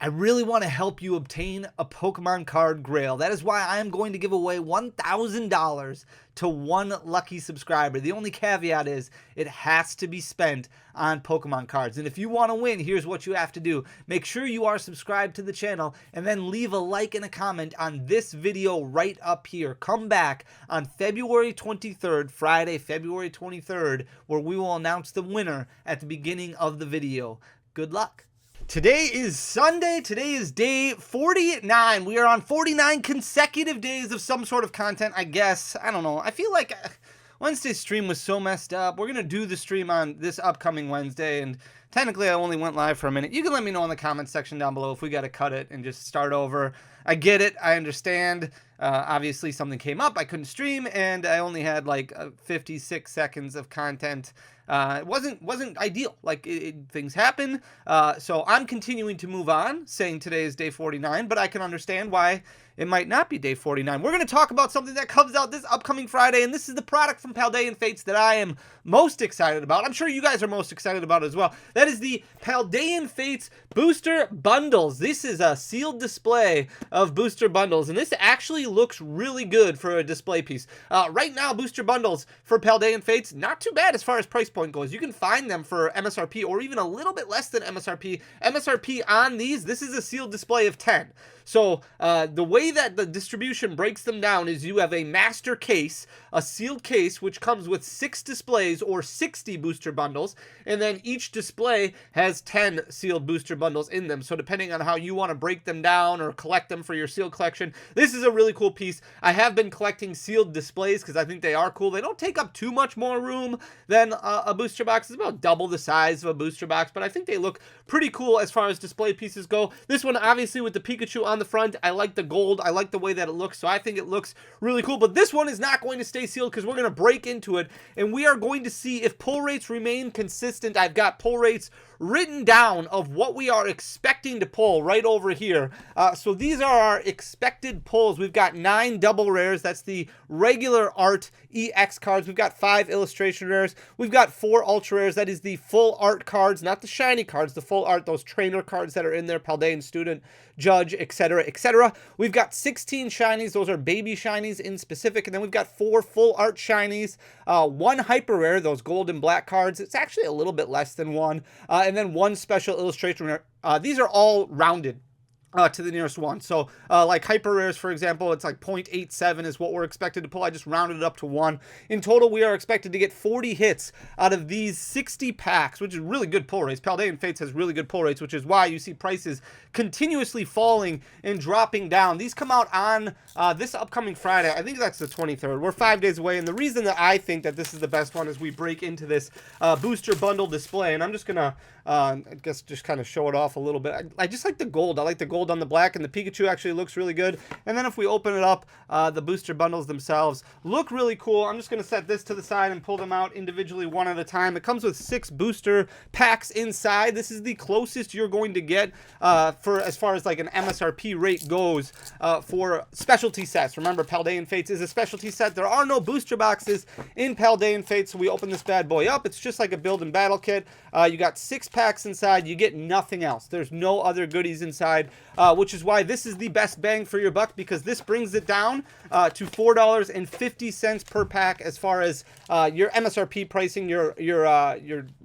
I really want to help you obtain a Pokemon card grail. That is why I am going to give away $1,000 to one lucky subscriber. The only caveat is it has to be spent on Pokemon cards. And if you want to win, here's what you have to do. Make sure you are subscribed to the channel and then leave a like and a comment on this video right up here. Come back on February 23rd, Friday, February 23rd, where we will announce the winner at the beginning of the video. Good luck. Today is Sunday. Today is day 49. We are on 49 consecutive days of some sort of content, I guess. I don't know. I feel like Wednesday's stream was so messed up. We're going to do the stream on this upcoming Wednesday, and technically I only went live for a minute. You can let me know in the comments section down below if we got to cut it and just start over. I get it. I understand. Obviously something came up. I couldn't stream, and I only had like 56 seconds of content. It wasn't ideal. Like things happen. So I'm continuing to move on, saying today is day 49, but I can understand why it might not be day 49. We're going to talk about something that comes out this upcoming Friday, and this is the product from Paldean Fates that I am most excited about. I'm sure you guys are most excited about it as well. That is the Paldean Fates Booster Bundles. This is a sealed display of booster bundles, and this actually looks really good for a display piece. Right now, booster bundles for Paldean Fates, not too bad as far as price point goes. You can find them for MSRP or even a little bit less than MSRP. MSRP on these, this is a sealed display of 10. So the way that the distribution breaks them down is you have a master case, a sealed case, which comes with 6 displays or 60 booster bundles, and then each display has 10 sealed booster bundles in them. So depending on how you want to break them down or collect them for your sealed collection, this is a really cool piece. I have been collecting sealed displays because I think they are cool. They don't take up too much more room than a booster box. It's about double the size of a booster box, but I think they look pretty cool as far as display pieces go. This one, obviously, with the Pikachu on the front, I like the gold. I like the way that it looks, so I think it looks really cool. But this one is not going to stay sealed because we're going to break into it, and we are going to see if pull rates remain consistent. I've got pull rates written down of what we are expecting to pull right over here. So these are our expected pulls. We've got 9 double rares. That's the regular art EX cards. We've got 5 illustration rares. We've got 4 ultra rares. That is the full art cards, not the shiny cards, the full art, those trainer cards that are in there, Paldean Student, Judge, etc., etc. We've got 16 shinies. Those are baby shinies in specific. And then we've got 4 full art shinies, 1 hyper rare, those gold and black cards. It's actually a little bit less than 1. And then 1 special illustration rare. These are all rounded to the nearest one. So like hyper rares, for example, it's like 0.87 is what we're expected to pull. I just rounded it up to 1. In total, we are expected to get 40 hits out of these 60 packs, which is really good pull rates. Paldean Fates has really good pull rates, which is why you see prices continuously falling and dropping down. These come out on this upcoming Friday. I think that's the 23rd. We're 5 days away, and the reason that I think that this is the best one is we break into this booster bundle display, and I'm just gonna I guess just kind of show it off a little bit. I just like the gold. I like the gold on the black, and the Pikachu actually looks really good. And then if we open it up, the booster bundles themselves look really cool. I'm just going to set this to the side and pull them out individually one at a time. It comes with 6 booster packs inside. This is the closest you're going to get for as far as like an MSRP rate goes for specialty sets. Remember, Paldean Fates is a specialty set. There are no booster boxes in Paldean Fates, so we open this bad boy up. It's just like a build and battle kit. You got 6 packs inside. You get nothing else. There's no other goodies inside, which is why this is the best bang for your buck, because this brings it down to $4.50 per pack as far as your MSRP pricing, your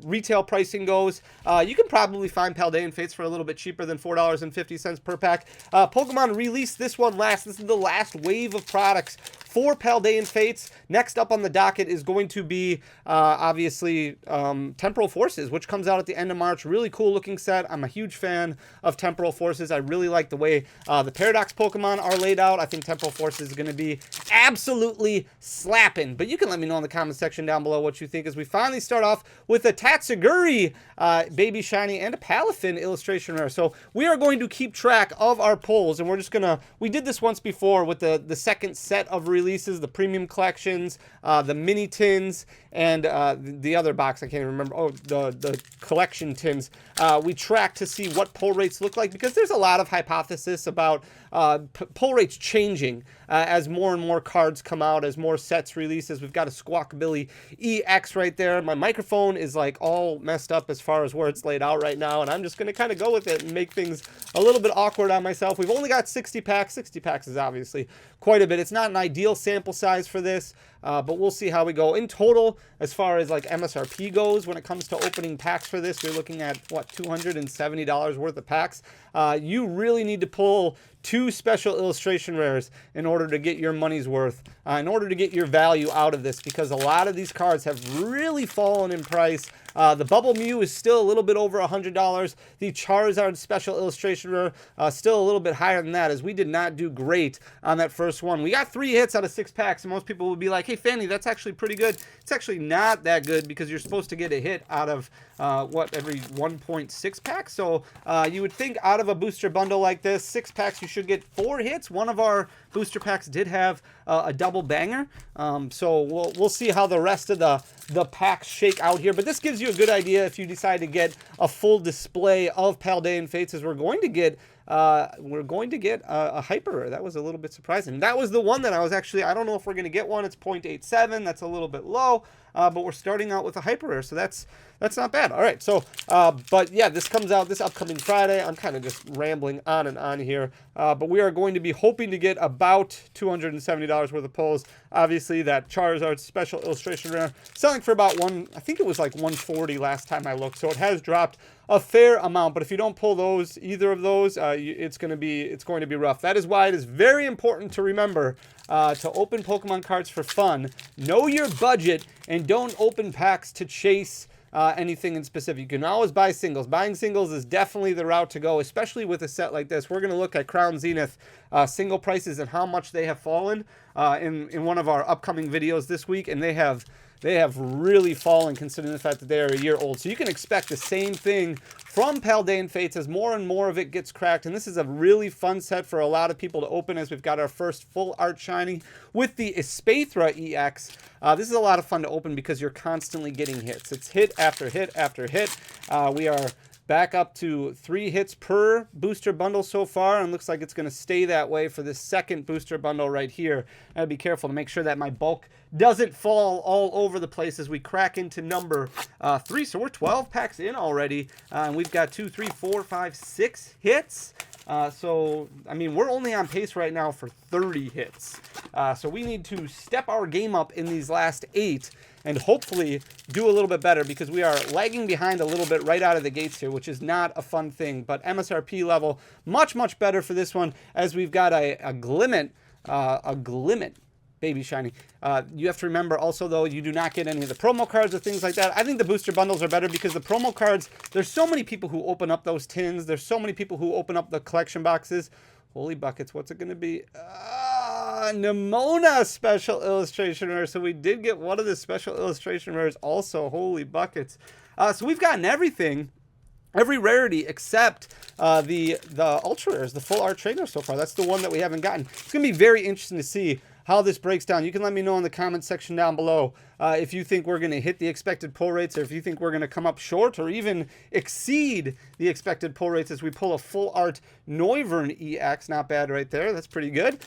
retail pricing goes. You can probably find Paldean Fates for a little bit cheaper than $4.50 per pack. Pokemon released this one last. This is the last wave of products for Paldean Fates. Next up on the docket is going to be obviously Temporal Forces, which comes out at the end of March. Really cool looking set. I'm a huge fan of Temporal Forces. I really like the way the Paradox Pokemon are laid out. I think Temporal Forces is going to be absolutely slapping. But you can let me know in the comment section down below what you think as we finally start off with a Tatsuguri baby shiny and a Palafin illustration rare. So we are going to keep track of our pulls, and we're just going to, we did this once before with the second set of release releases, the premium collections, the mini tins, and the other box I can't even remember. Oh, the collection tins. We track to see what pull rates look like, because there's a lot of hypothesis about pull rates changing as more and more cards come out, as more sets releases. We've got a Squawkabilly EX right there. My microphone is like all messed up as far as where it's laid out right now, and I'm just going to kind of go with it and make things a little bit awkward on myself. We've only got 60 packs. 60 packs is obviously quite a bit. It's not an ideal sample size for this, but we'll see how we go. In total, as far as like MSRP goes, when it comes to opening packs for this, you're looking at, what, $270 worth of packs. You really need to pull 2 special illustration rares in order to get your money's worth, in order to get your value out of this, because a lot of these cards have really fallen in price. The Bubble Mew is still a little bit over $100. The Charizard special illustration rare still a little bit higher than that, as we did not do great on that first one. We got 3 hits out of 6 packs, and most people would be like, hey, Fanny, that's actually pretty good. It's actually not that good, because you're supposed to get a hit out of, every 1.6 packs? So you would think out of a booster bundle like this, 6 packs, you should get 4 hits. One of our booster packs did have a double banger. So we'll see how the rest of the packs shake out here. But this gives you a good idea if you decide to get a full display of Paldean Fates, as we're going to get a hyper rare. That was a little bit surprising. That was the one that I was actually, I don't know if we're going to get one. It's 0.87. That's a little bit low, but we're starting out with a hyper rare, so that's not bad. All right, so, but yeah, this comes out this upcoming Friday. I'm kind of just rambling on and on here, but we are going to be hoping to get about $270 worth of pulls. Obviously, that Charizard special illustration rare selling for about I think it was like 140 last time I looked, so it has dropped a fair amount. But if you don't pull those, either of those, it's going to be rough. That is why it is very important to remember to open Pokemon cards for fun. Know your budget, and don't open packs to chase anything in specific. You can always buy singles. Buying singles is definitely the route to go, especially with a set like this. We're going to look at Crown Zenith single prices and how much they have fallen in one of our upcoming videos this week, and they have really fallen, considering the fact that they are a year old. So you can expect the same thing from Paldean Fates as more and more of it gets cracked. And this is a really fun set for a lot of people to open, as we've got our first full art shiny with the Espathra EX. This is a lot of fun to open because you're constantly getting hits. It's hit after hit after hit. We are back up to 3 hits per booster bundle so far, and looks like it's going to stay that way for this second booster bundle right here. I'll be careful to make sure that my bulk doesn't fall all over the place as we crack into number 3. So we're 12 packs in already, and we've got 2, 3, 4, 5, 6 hits. So, I mean, we're only on pace right now for 30 hits. So we need to step our game up in these last 8 and hopefully do a little bit better, because we are lagging behind a little bit right out of the gates here, which is not a fun thing. But MSRP level, much, much better for this one, as we've got a Glimmet baby shiny. You have to remember also, though, you do not get any of the promo cards or things like that. I think the booster bundles are better because the promo cards, there's so many people who open up those tins. There's so many people who open up the collection boxes. Holy buckets, what's it going to be? Nimona special illustration rare. So we did get one of the special illustration rares also. Holy buckets. So we've gotten everything. Every rarity except the ultra rares, the full art trainer so far. That's the one that we haven't gotten. It's going to be very interesting to see how this breaks down. You can let me know in the comment section down below if you think we're going to hit the expected pull rates, or if you think we're going to come up short or even exceed the expected pull rates as we pull a full art Noivern EX. Not bad right there. That's pretty good.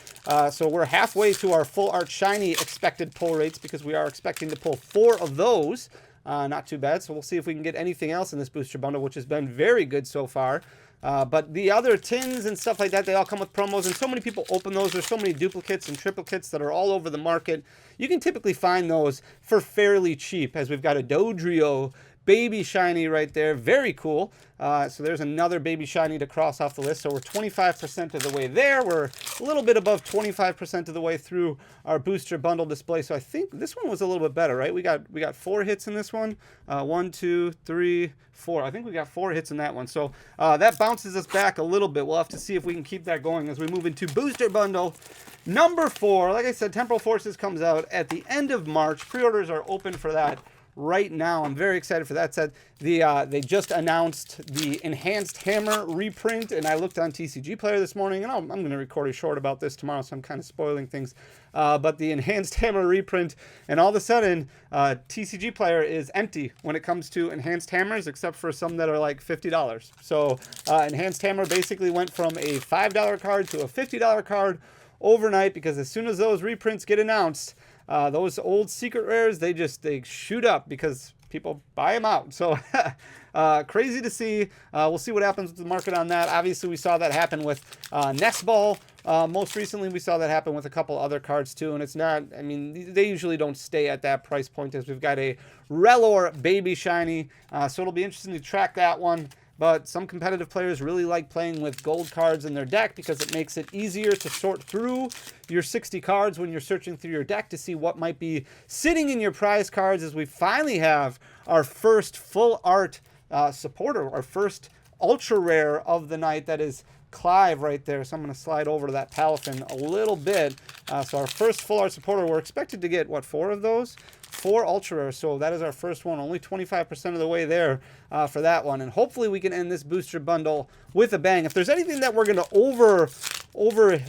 So we're halfway to our full art shiny expected pull rates, because we are expecting to pull 4 of those. Not too bad. So we'll see if we can get anything else in this booster bundle, which has been very good so far. But the other tins and stuff like that, they all come with promos, and so many people open those. There's so many duplicates and triplicates that are all over the market. You can typically find those for fairly cheap, as we've got a Dodrio baby shiny right there. Very cool. So there's another baby shiny to cross off the list. So we're 25% of the way there. We're a little bit above 25% of the way through our booster bundle display. So I think this one was a little bit better, right? We got 4 hits in this one. 1, 2, 3, 4. I think we got 4 hits in that one. So that bounces us back a little bit. We'll have to see if we can keep that going as we move into booster bundle number 4. Like I said, Temporal Forces comes out at the end of March. Pre-orders are open for that. right now. I'm very excited for that set. They just announced the Enhanced Hammer reprint, and I looked on TCG Player this morning, and I'm going to record a short about this tomorrow, so I'm kind of spoiling things. But the Enhanced Hammer reprint, and all of a sudden, TCG Player is empty when it comes to Enhanced Hammers, except for some that are like $50. So Enhanced Hammer basically went from a $5 card to a $50 card overnight, because as soon as those reprints get announced, those old secret rares, they shoot up because people buy them out. So crazy to see. We'll see what happens with the market on that. Obviously, we saw that happen with Nest Ball. Most recently, we saw that happen with a couple other cards too. And it's not, I mean, they usually don't stay at that price point, as we've got a Relor Baby Shiny. So it'll be interesting to track that one. But some competitive players really like playing with gold cards in their deck because it makes it easier to sort through your 60 cards when you're searching through your deck to see what might be sitting in your prize cards, as we finally have our first full art supporter, our first ultra rare of the night. That is Clive right there. So I'm going to slide over to that Palafin a little bit. So our first full art supporter, we're expected to get, what, 4 of those? 4 ultra rares, so that is our first one. Only 25% of the way there for that one, and hopefully we can end this booster bundle with a bang. If there's anything that we're going to overhit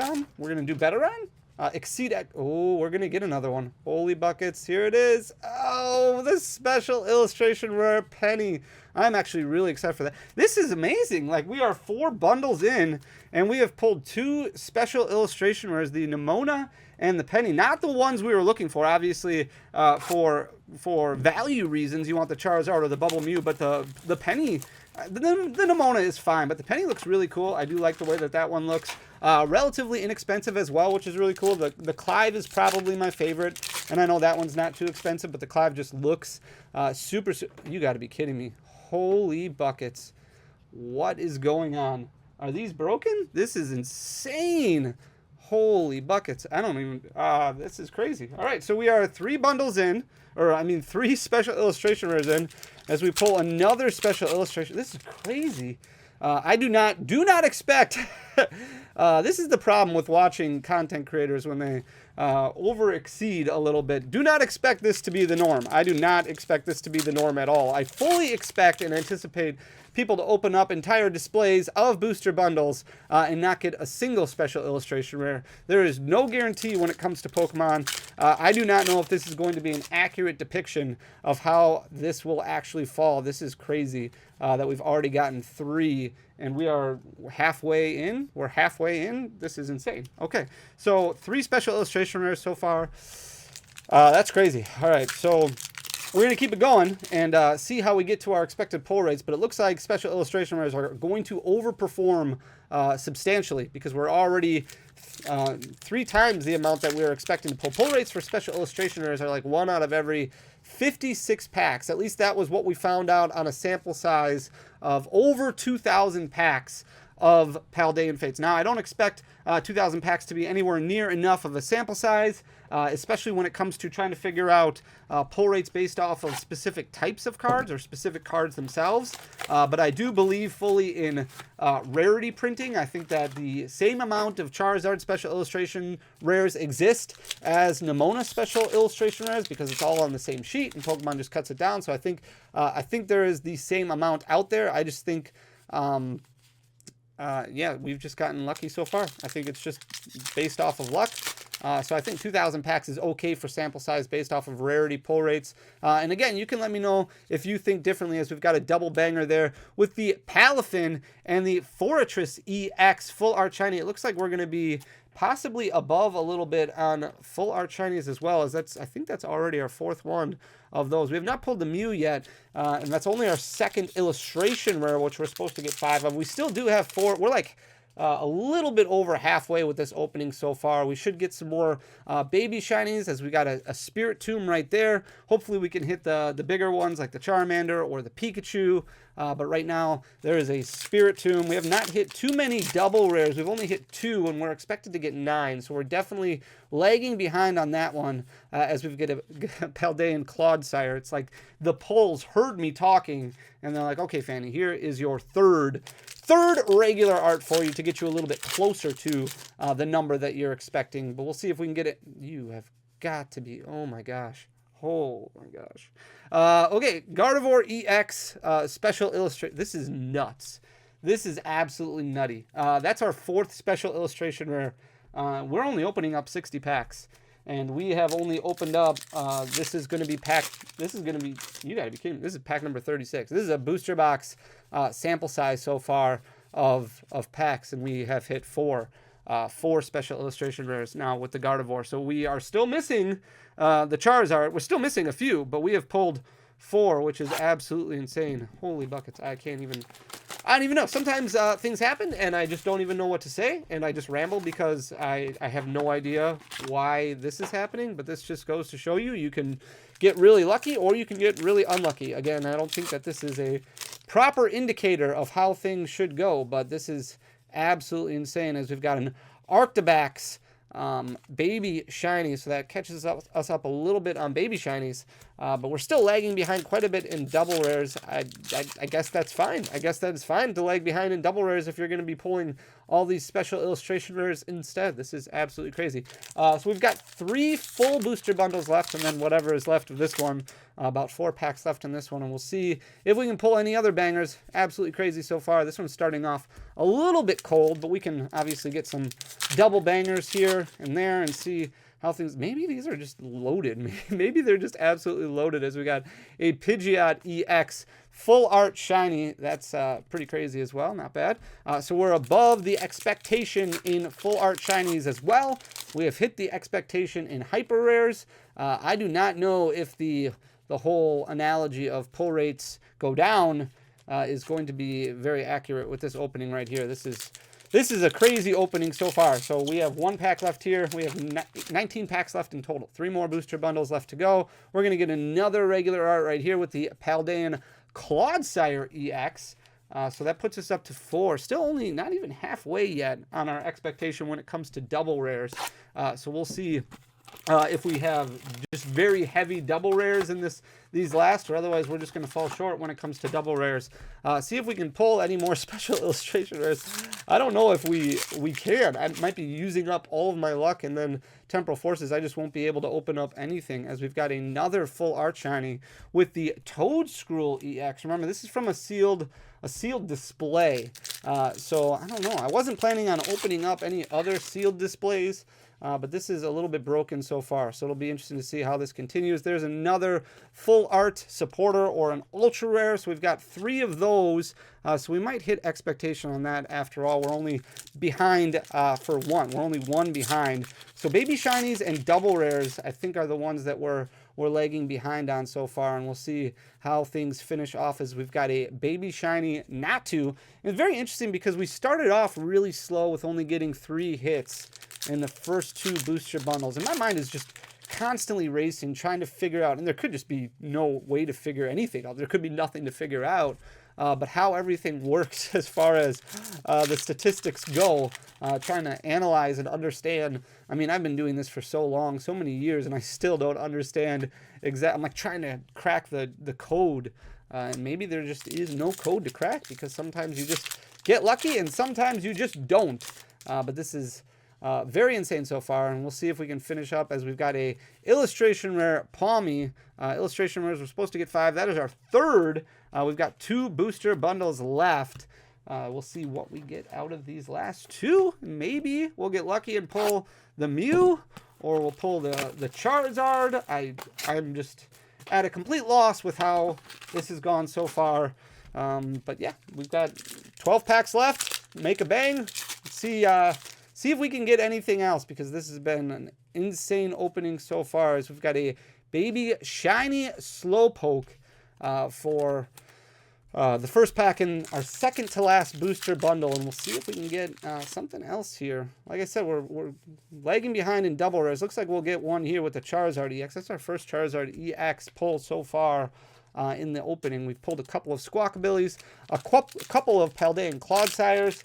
on, we're going to do better on. Exceed. Oh, we're going to get another one. Holy buckets! Here it is. Oh, this special illustration rare penny. I'm actually really excited for that. This is amazing. Like, we are 4 bundles in, and we have pulled 2 special illustration rares, the Nimona and the penny. Not the ones we were looking for, obviously, for value reasons. You want the Charizard or the Bubble Mew, but the penny, the Nimona is fine, but the penny looks really cool. I do like the way that one looks. Relatively inexpensive as well, which is really cool. The Clive is probably my favorite, and I know that one's not too expensive, but the Clive just looks super. You got to be kidding me. Holy buckets. What is going on? Are these broken? This is insane. Holy buckets. I don't even, this is crazy. All right, so we are 3 bundles in, or I mean 3 special illustration rares in, as we pull another special illustration. This is crazy. I do not expect, this is the problem with watching content creators when they over exceed a little bit. Do not expect this to be the norm. I do not expect this to be the norm at all. I fully expect and anticipate people to open up entire displays of booster bundles and not get a single special illustration rare. There is no guarantee when it comes to Pokemon. I do not know if this is going to be an accurate depiction of how this will actually fall. This is crazy that we've already gotten 3, and we are halfway in. We're halfway in. This is insane. Okay, so 3 special illustration rares so far. That's crazy. All right, so we're going to keep it going and see how we get to our expected pull rates, but it looks like special illustration rares are going to overperform substantially, because we're already 3 times the amount that we were expecting to pull. Pull rates for special illustration rares are like 1 out of every 56 packs. At least that was what we found out on a sample size of over 2,000 packs of Paldean Fates. Now, I don't expect 2,000 packs to be anywhere near enough of a sample size, especially when it comes to trying to figure out pull rates based off of specific types of cards or specific cards themselves. But I do believe fully in rarity printing. I think that the same amount of Charizard special illustration rares exist as Nimona special illustration rares, because it's all on the same sheet and Pokemon just cuts it down. So I think there is the same amount out there. I just think yeah, we've just gotten lucky so far. I think it's just based off of luck. So I think 2,000 packs is okay for sample size based off of rarity pull rates. And again, you can let me know if you think differently, as we've got a double banger there with the Palafin and the Fortress EX Full Art Shiny. It looks like we're going to be possibly above a little bit on Full Art Shinies as well, as I think that's already our 4th one of those. We have not pulled the Mew yet, and that's only our 2nd illustration rare, which we're supposed to get 5 of. We still do have 4. We're like a little bit over halfway with this opening so far. We should get some more baby shinies, as we got a Spirit Tomb right there. Hopefully we can hit the bigger ones like the Charmander or the Pikachu. But right now there is a Spirit Tomb. We have not hit too many double rares. We've only hit 2, and we're expected to get 9. So we're definitely lagging behind on that one, as we've got a Paldean Clodsire. It's like the polls heard me talking, and they're like, okay, Fanny, here is your third regular art for you to get you a little bit closer to the number that you're expecting. But we'll see if we can get it. You have got to be, oh my gosh. Oh my gosh. Okay, Gardevoir EX special illustration. This is nuts. This is absolutely nutty. That's our 4th special illustration rare. We're only opening up 60 packs. And we have only opened up, this is going to be pack, this is going to be, you got to be kidding me. This is pack number 36. This is a booster box sample size so far of packs. And we have hit 4 special illustration rares now with the Gardevoir. So we are still missing the Charizard. We're still missing a few, but we have pulled 4, which is absolutely insane. Holy buckets. I don't even know. Sometimes things happen and I just don't even know what to say, and I just ramble because I have no idea why this is happening. But this just goes to show you can get really lucky or you can get really unlucky. Again, I don't think that this is a proper indicator of how things should go, but this is absolutely insane as we've got an Arctibax baby shiny, so that catches us up a little bit on baby shinies, but we're still lagging behind quite a bit in double rares. I guess that's fine. I guess that's fine to lag behind in double rares if you're going to be pulling all these special illustration rares instead. This is absolutely crazy. So we've got 3 full booster bundles left, and then whatever is left of this one. About 4 packs left in this one, and we'll see if we can pull any other bangers. Absolutely crazy so far. This one's starting off a little bit cold, but we can obviously get some double bangers here and there and see how things... Maybe these are just loaded. Maybe they're just absolutely loaded, as we got a Pidgeot EX full art shiny. That's pretty crazy as well. Not bad. So we're above the expectation in full art shinies as well. We have hit the expectation in hyper rares. I do not know if the whole analogy of pull rates go down is going to be very accurate with this opening right here. This is a crazy opening so far. So we have 1 pack left here. We have 19 packs left in total. 3 more booster bundles left to go. We're going to get another regular art right here with the Paldean Clodsire EX. So that puts us up to 4. Still only not even halfway yet on our expectation when it comes to double rares. So we'll see if we have just very heavy double rares in these last, or otherwise we're just going to fall short when it comes to double rares. See if we can pull any more special illustration rares. I don't know if we can. I might be using up all of my luck, and then Temporal Forces, I just won't be able to open up anything, as we've got another full art shiny with the Toedscruel EX. Remember, this is from a sealed display. So I don't know. I wasn't planning on opening up any other sealed displays. But this is a little bit broken so far, so it'll be interesting to see how this continues. There's another full art supporter or an ultra rare, so we've got 3 of those, so we might hit expectation on that after all. We're only behind for 1. We're only 1 behind. So baby shinies and double rares, I think, are the ones that we're lagging behind on so far, and we'll see how things finish off as we've got a baby shiny Natu. And it's very interesting because we started off really slow with only getting 3 hits in the first 2 booster bundles, and my mind is just constantly racing, trying to figure out, and there could just be no way to figure anything out. There could be nothing to figure out, but how everything works as far as the statistics go, trying to analyze and understand. I mean, I've been doing this for so long, so many years, and I still don't understand exactly. I'm like trying to crack the code, and maybe there just is no code to crack, because sometimes you just get lucky and sometimes you just don't. But this is very insane so far, and we'll see if we can finish up as we've got a illustration rare Palmy. Illustration rares, we're supposed to get 5. That is our 3rd. We've got 2 booster bundles left. We'll see what we get out of these last 2. Maybe we'll get lucky and pull the Mew, or we'll pull the Charizard. I'm just at a complete loss with how this has gone so far. But yeah, we've got 12 packs left. Make a bang. See if we can get anything else, because this has been an insane opening so far, as we've got a baby shiny Slowpoke for the first pack in our second to last booster bundle, and we'll see if we can get something else here. Like I said, we're lagging behind in double rares. Looks like we'll get one here with the Charizard EX. That's our first Charizard EX pull so far. In the opening, we've pulled a couple of Squawkabillies, a couple of Paldean Clodsires,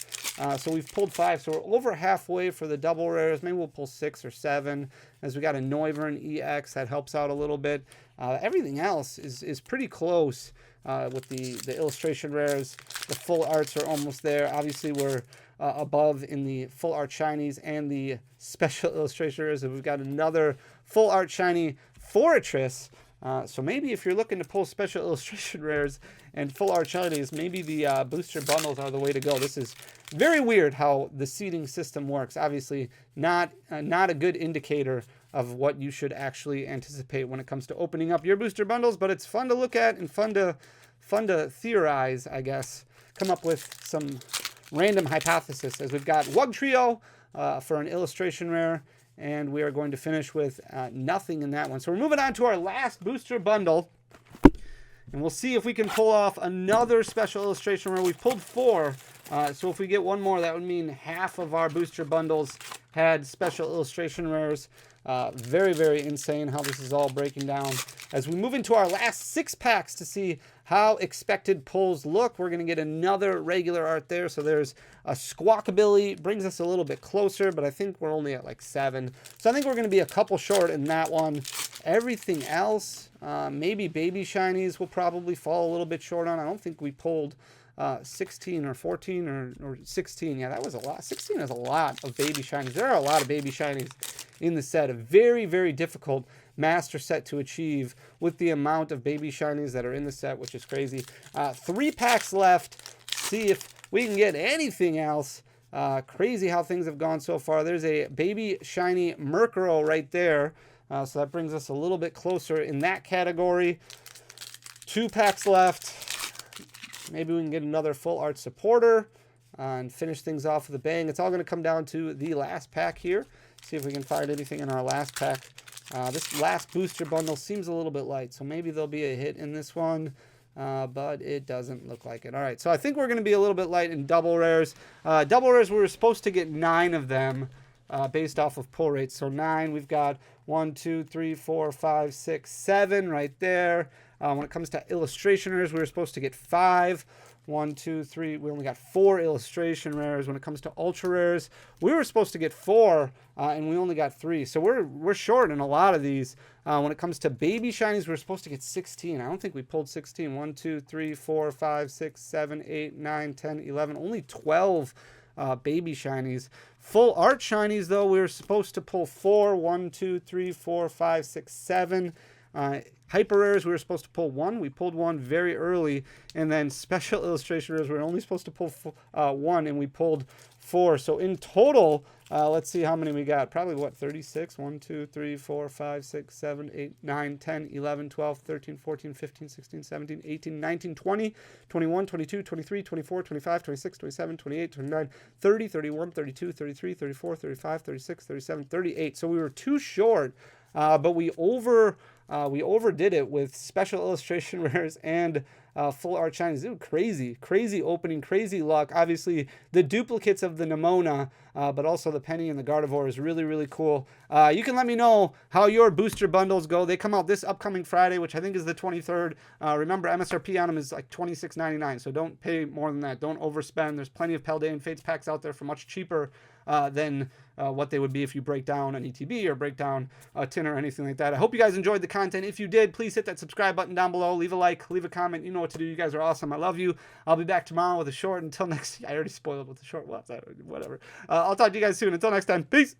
so we've pulled 5, so we're over halfway for the double rares. Maybe we'll pull 6 or 7, as we got a Noivern EX that helps out a little bit. Everything else is pretty close with the illustration rares. The full arts are almost there. Obviously, we're above in the full art shinies and the special illustration rares, and we've got another full art shiny Fortress. So maybe if you're looking to pull special illustration rares and full art shinies, maybe the booster bundles are the way to go. This is very weird how the seeding system works. Obviously, not a good indicator of what you should actually anticipate when it comes to opening up your booster bundles, but it's fun to look at and fun to theorize, I guess. Come up with some random hypothesis, as we've got Wug Trio for an illustration rare, and we are going to finish with nothing in that one. So we're moving on to our last booster bundle, and we'll see if we can pull off another special illustration rare. We've pulled 4, so if we get one more, that would mean half of our booster bundles had special illustration rares. Very, very insane how this is all breaking down. As we move into our last 6 packs to see how expected pulls look, we're going to get another regular art there. So there's a Squawkabilly, brings us a little bit closer, but I think we're only at like 7. So I think we're going to be a couple short in that one. Everything else, maybe baby shinies will probably fall a little bit short on. I don't think we pulled 16 or 14 or 16. Yeah, that was a lot. 16 is a lot of baby shinies. There are a lot of baby shinies in the set. A very, very difficult master set to achieve with the amount of baby shinies that are in the set, which is crazy. 3 packs left. See if we can get anything else. Crazy how things have gone so far. There's a baby shiny Murkrow right there. So that brings us a little bit closer in that category. 2 packs left. Maybe we can get another full art supporter and finish things off with a bang. It's all going to come down to the last pack here. See if we can find anything in our last pack. This last booster bundle seems a little bit light, so maybe there'll be a hit in this one, but it doesn't look like it. All right, so I think we're going to be a little bit light in double rares. Double rares, we were supposed to get 9 of them based off of pull rates. So 9, we've got 1, 2, 3, 4, 5, 6, 7 right there. When it comes to illustration rares, we were supposed to get 5. 1, 2, 3. We only got 4 illustration rares. When it comes to ultra rares, we were supposed to get 4, and we only got 3. So we're short in a lot of these. When it comes to baby shinies, we're supposed to get 16. I don't think we pulled 16. 1, 2, 3, 4, 5, 6, 7, 8, 9, 10, 11. Only 12 baby shinies. Full art shinies, though, we were supposed to pull 4. 1, 2, 3, 4, 5, 6, 7. Hyper rares, we were supposed to pull 1. We pulled 1 very early. And then special illustration rares, we were only supposed to pull 1, and we pulled 4. So in total, let's see how many we got. Probably, what, 36? 1, 2, 3, 4, 5, 6, 7, 8, 9, 10, 11, 12, 13, 14, 15, 16, 17, 18, 19, 20, 21, 22, 23, 24, 25, 26, 27, 28, 29, 30, 31, 32, 33, 34, 35, 36, 37, 38. So we were too short, but we overdid it with special illustration rares and full art shinies. Dude, crazy opening, crazy luck. Obviously, the duplicates of the Nemona, but also the Penny and the Gardevoir is really, really cool. You can let me know how your booster bundles go. They come out this upcoming Friday, which I think is the 23rd. Remember, MSRP on them is like $26.99, so don't pay more than that. Don't overspend. There's plenty of Paldean Fates packs out there for much cheaper than what they would be if you break down an ETB or break down a tin or anything like that. I hope you guys enjoyed the content. If you did, please hit that subscribe button down below. Leave a like, leave a comment. You know what to do. You guys are awesome. I love you. I'll be back tomorrow with a short. Until next, I already spoiled what the short was. Whatever. I'll talk to you guys soon. Until next time, peace.